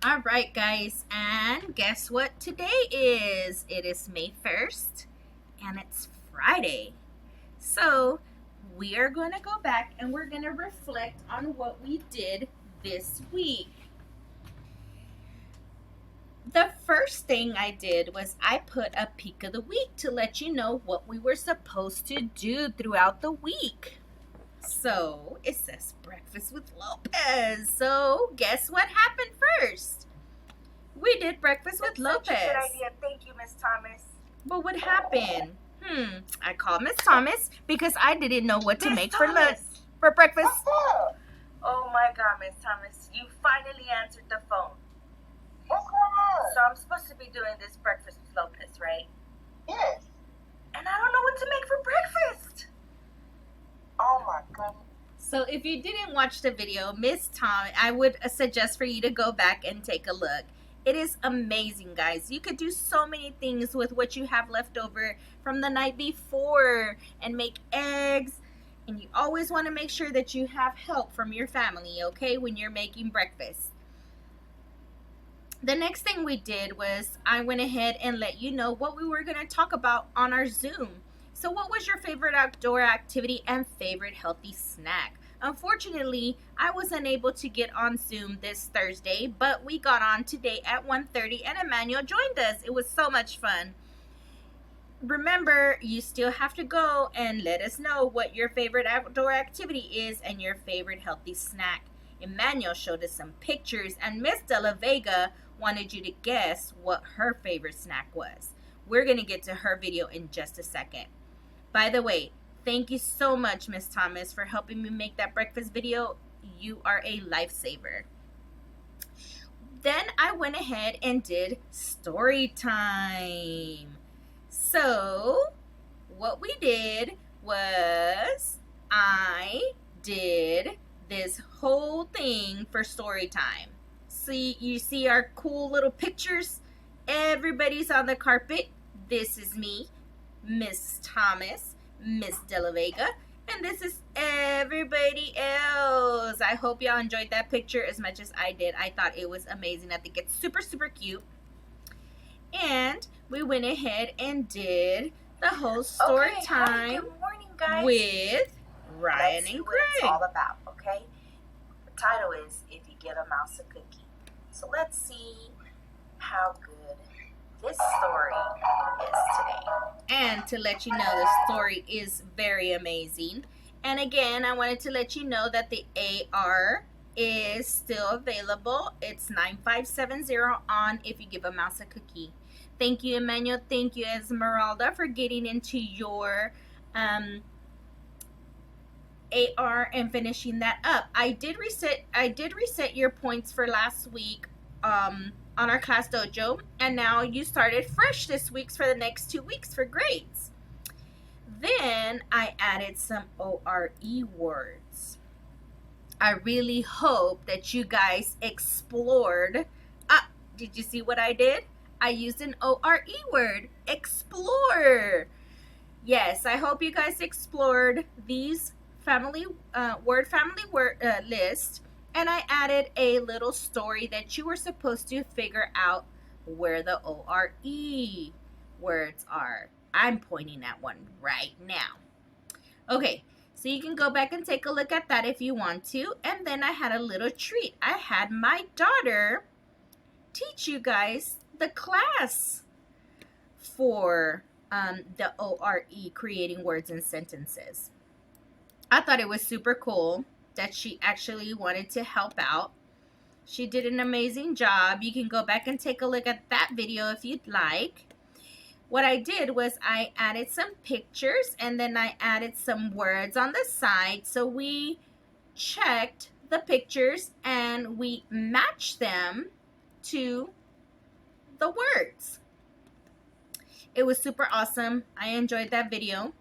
All right, guys, and guess what today is? It is May 1st, and it's Friday. So, we are going to go back and we're going to reflect on what we did this week. The first thing I did was I put a peek of the week to let you know what we were supposed to do throughout the week. So, it says breakfast with Lopez. So, guess what happened first? We did breakfast with Lopez. Such a good idea. Thank you, Miss Thomas. But what happened? I called Miss Thomas because I didn't know what to make for lunch for breakfast. Oh my God, Miss Thomas, you finally answered the phone. What's going on? So I'm supposed to be doing this breakfast with Lopez, right? Yes. And I don't know what to make for breakfast. Oh my goodness. So if you didn't watch the video, Miss Thomas, I would suggest for you to go back and take a look. It is amazing, guys. You could do so many things with what you have left over from the night before and make eggs. And you always want to make sure that you have help from your family, okay, when you're making breakfast. The next thing we did was I went ahead and let you know what we were going to talk about on our Zoom. So what was your favorite outdoor activity and favorite healthy snack? Unfortunately, I was unable to get on Zoom this Thursday, but we got on today at 1:30 and Emmanuel joined us. It was so much fun. Remember, you still have to go and let us know what your favorite outdoor activity is and your favorite healthy snack. Emmanuel showed us some pictures, and Miss De La Vega wanted you to guess what her favorite snack was. We're going to get to her video in just a second. By the way, thank you so much, Miss Thomas, for helping me make that breakfast video. You are a lifesaver. Then I went ahead and did story time. So, what we did was I did this whole thing for story time. See, you see our cool little pictures? Everybody's on the carpet. This is me, Miss Thomas, Miss De La Vega, and this is everybody else. I hope y'all enjoyed that picture as much as I did. I thought it was amazing. I think it's super, super cute. And we went ahead and did the whole story time Good morning, guys. with Ryan Let's see and what it's Greg. all about, okay? The title is If You Give a Mouse a Cookie. So let's see how good this story is today. And to let you know, the story is very amazing. And again, I wanted to let you know that the AR is still available. It's 9570 on If You Give a Mouse a Cookie. Thank you, Emmanuel. Thank you, Esmeralda, for getting into your AR and finishing that up. I did reset your points for last week on our class dojo, and now you started fresh this week for the next 2 weeks for grades. Then I added some ORE words. I really hope that you guys explored. Did you see what I did? I used an ORE word, explore. Yes, I hope you guys explored these word family list, and I added a little story that you were supposed to figure out where the ORE words are. I'm pointing at one right now. Okay, so you can go back and take a look at that if you want to. And then I had a little treat. I had my daughter teach you guys the class for the ORE, creating words and sentences. I thought it was super cool that she actually wanted to help out. She did an amazing job. You can go back and take a look at that video if you'd like. What I did was I added some pictures and then I added some words on the side. So we checked the pictures and we matched them to the words. It was super awesome. I enjoyed that video.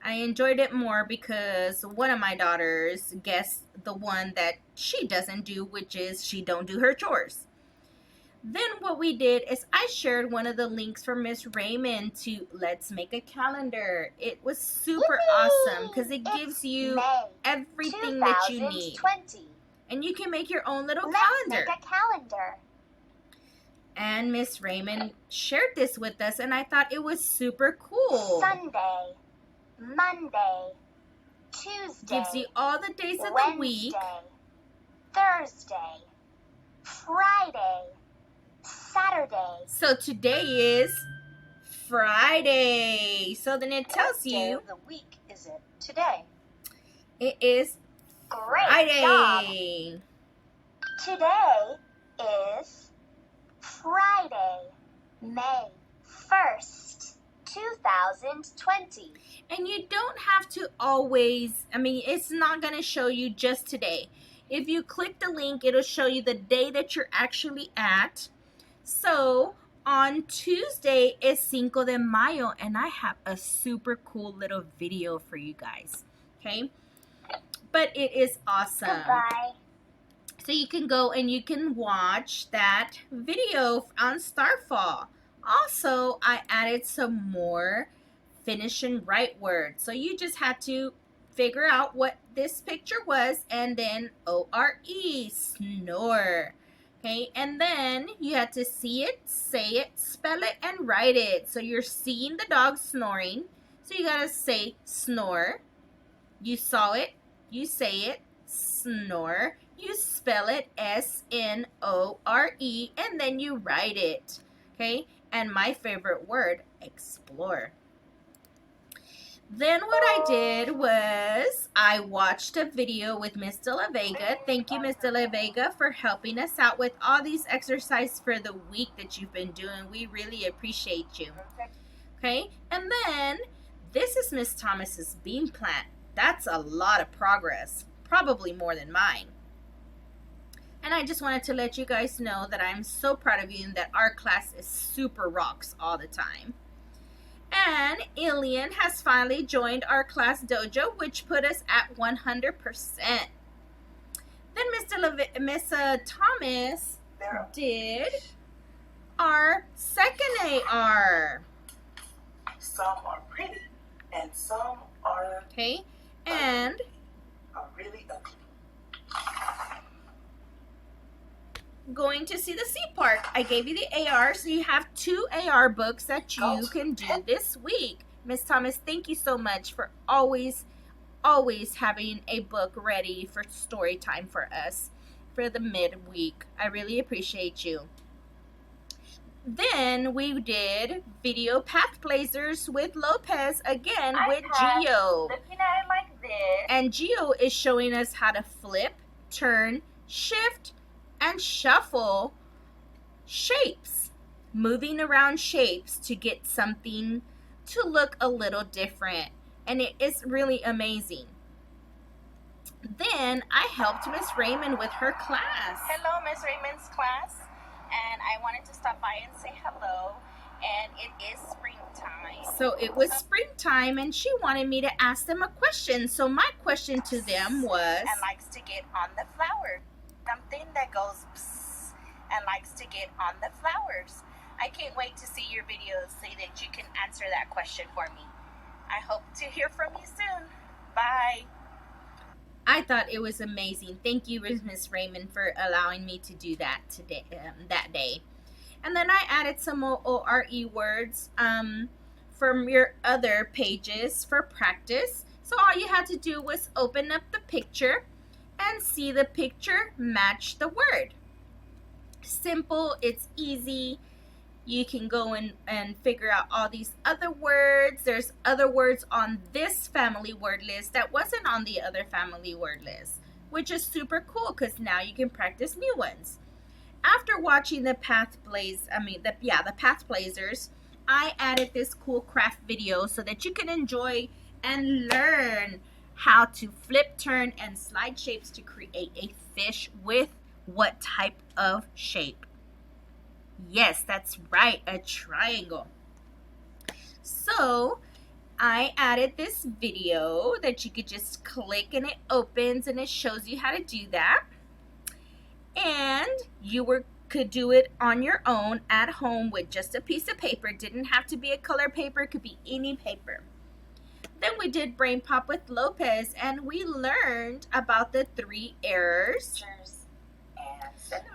I enjoyed it more because one of my daughters guessed the one that she doesn't do, which is she don't do her chores. Then what we did is I shared one of the links from Miss Raymond to Let's Make a Calendar. It was super awesome because it gives you everything that you need. And you can make your own little calendar. Let's make a calendar. And Miss Raymond shared this with us, and I thought it was super cool. Sunday, Monday, Tuesday, Gives you all the days of Wednesday, the week. Thursday, Friday, Saturday. So today is Friday. So then it tells What day you of the week is it today? it is Great Friday. job. Today is Friday, May 1st, 2020. And you don't have to always, it's not going to show you just today. If you click the link, it'll show you the day that you're actually at. So on Tuesday is Cinco de Mayo, and I have a super cool little video for you guys. Okay? But it is awesome. Goodbye. So you can go and you can watch that video on Starfall. Also, I added some more finish and write words. So you just had to figure out what this picture was, and then O-R-E, snore. Okay, and then you had to see it, say it, spell it, and write it. So you're seeing the dog snoring. So you gotta say snore. You saw it, you say it, snore. You spell it, S-N-O-R-E, and then you write it. Okay, and my favorite word, explore. Then what I did was I watched a video with Miss De La Vega. Thank you, Miss De La Vega, for helping us out with all these exercises for the week that you've been doing. We really appreciate you. Okay, and then this is Miss Thomas's bean plant. That's a lot of progress, probably more than mine. And I just wanted to let you guys know that I'm so proud of you and that our class is super rocks all the time. And Ilian has finally joined our class dojo, which put us at 100%. Then Miss Thomas did our second AR. Some are pretty and some are Okay, and really ugly. going to see the sea park. I gave you the AR, so you have 2 AR books that you can do this week. Miss Thomas, thank you so much for always having a book ready for story time for us for the midweek. I really appreciate you. Then we did video path blazers with Lopez again with Geo. Looking at it like this. And Geo is showing us how to flip, turn, shift, and shuffle shapes, moving around shapes to get something to look a little different, and it is really amazing. Then I helped Miss Raymond with her class. Hello, Miss Raymond's class, and I wanted to stop by and say hello, and it is springtime. So it was springtime, and she wanted me to ask them a question. So my question to them was, and likes to get on the flower. Something that goes psst and likes to get on the flowers. I can't wait to see your videos so that you can answer that question for me. I hope to hear from you soon. Bye. I thought it was amazing. Thank you, Miss Raymond, for allowing me to do that today, that day. And then I added some more ORE words from your other pages for practice. So all you had to do was open up the picture and see the picture match the word. Simple, it's easy. You can go and figure out all these other words. There's other words on this family word list that wasn't on the other family word list, which is super cool because now you can practice new ones. After watching the path blazers, I added this cool craft video so that you can enjoy and learn how to flip, turn, and slide shapes to create a fish with what type of shape? Yes, that's right, a triangle. So I added this video that you could just click and it opens and it shows you how to do that. And you could do it on your own at home with just a piece of paper. It didn't have to be a color paper, it could be any paper. Then we did Brain Pop with Lopez, and we learned about the 3 errors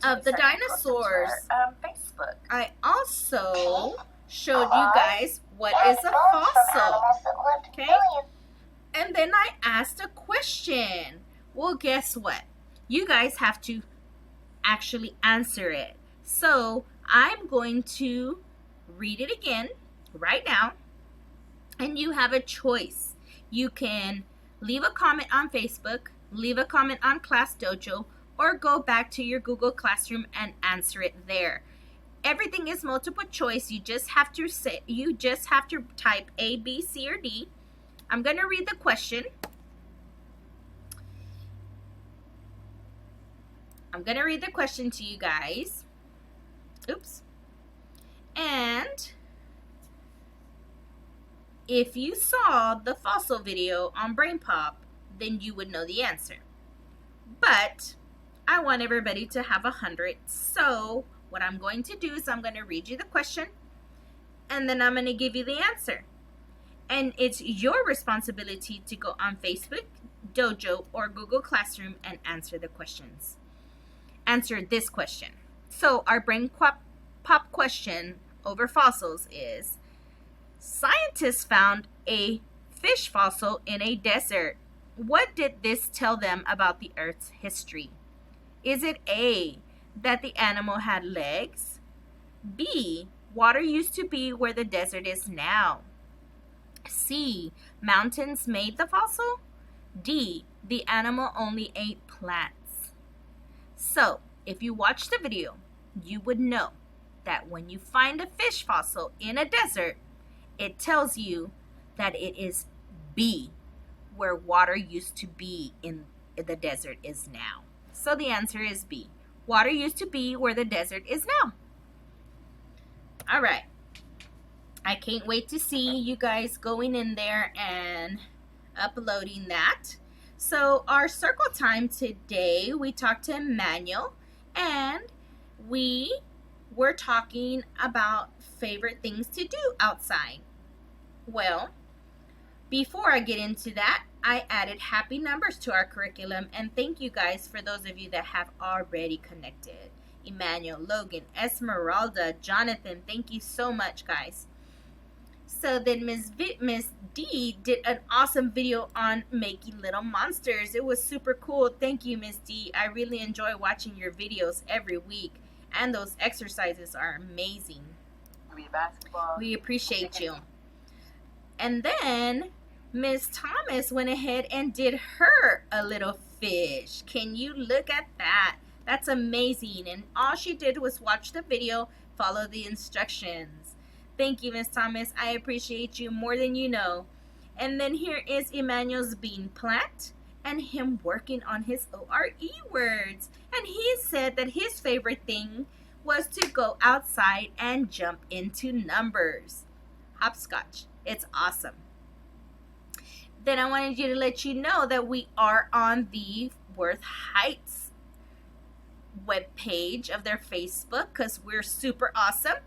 of the dinosaurs. Facebook. Facebook. I also showed you guys what is a fossil. Okay? And then I asked a question. Well, guess what? You guys have to actually answer it. So I'm going to read it again right now, and you have a choice. You can leave a comment on Facebook, leave a comment on Class Dojo, or go back to your Google Classroom and answer it there. Everything is multiple choice. You just have to type A, B, C, or D. I'm going to read the question. I'm going to read the question to you guys. Oops. And if you saw the fossil video on Brain Pop, then you would know the answer. But I want everybody to have 100. So what I'm going to do is I'm going to read you the question, and then I'm going to give you the answer. And it's your responsibility to go on Facebook, Dojo, or Google Classroom and answer the questions. Answer this question. So our Brain Pop question over fossils is: scientists found a fish fossil in a desert. What did this tell them about the Earth's history? Is it A, that the animal had legs? B, water used to be where the desert is now? C, mountains made the fossil? D, the animal only ate plants? So, if you watch the video, you would know that when you find a fish fossil in a desert, it tells you that it is B, where water used to be in the desert is now. So the answer is B. Water used to be where the desert is now. All right. I can't wait to see you guys going in there and uploading that. So our circle time today, we talked to Emmanuel, and we were talking about favorite things to do outside. Well, before I get into that, I added happy numbers to our curriculum, and thank you guys for those of you that have already connected. Emmanuel, Logan, Esmeralda, Jonathan, thank you so much, guys. So then Miss D did an awesome video on making little monsters. It was super cool. Thank you, Miss D. I really enjoy watching your videos every week, and those exercises are amazing. We appreciate you. And then Miss Thomas went ahead and did her a little fish. Can you look at that? That's amazing. And all she did was watch the video, follow the instructions. Thank you, Miss Thomas. I appreciate you more than you know. And then here is Emmanuel's bean plant and him working on his ORE words. And he said that his favorite thing was to go outside and jump into numbers. Hopscotch. It's awesome. Then I wanted you to let you know that we are on the Worth Heights webpage of their Facebook because we're super awesome.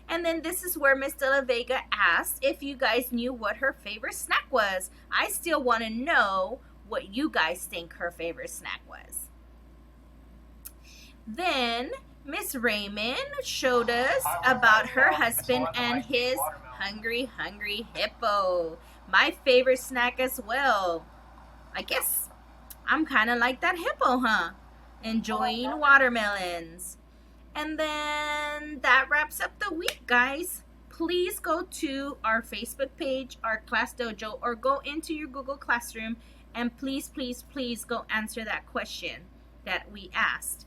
And then this is where Miss De La Vega asked if you guys knew what her favorite snack was. I still want to know what you guys think her favorite snack was. Then Miss Raymond showed us about her husband and his hungry hippo. My favorite snack as well. I guess I'm kind of like that hippo, huh? Enjoying watermelons. And then that wraps up the week, guys. Please go to our Facebook page, our Class Dojo, or go into your Google Classroom and please go answer that question that we asked.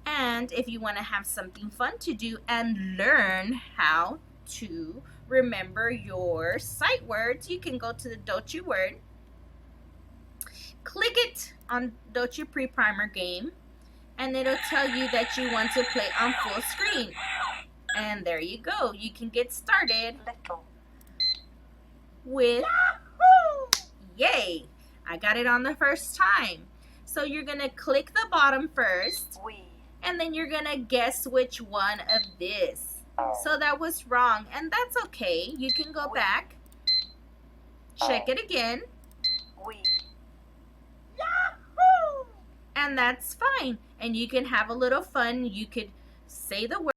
And if you want to have something fun to do and learn how to remember your sight words, you can go to the Dojo word, click it on Dojo Pre-Primer game, and it'll tell you that you want to play on full screen. And there you go. You can get started with yay. I got it on the first time. So you're going to click the bottom first, and then you're going to guess which one of this. So that was wrong, and that's okay. You can go back, check it again, and that's fine. And you can have a little fun. You could say the word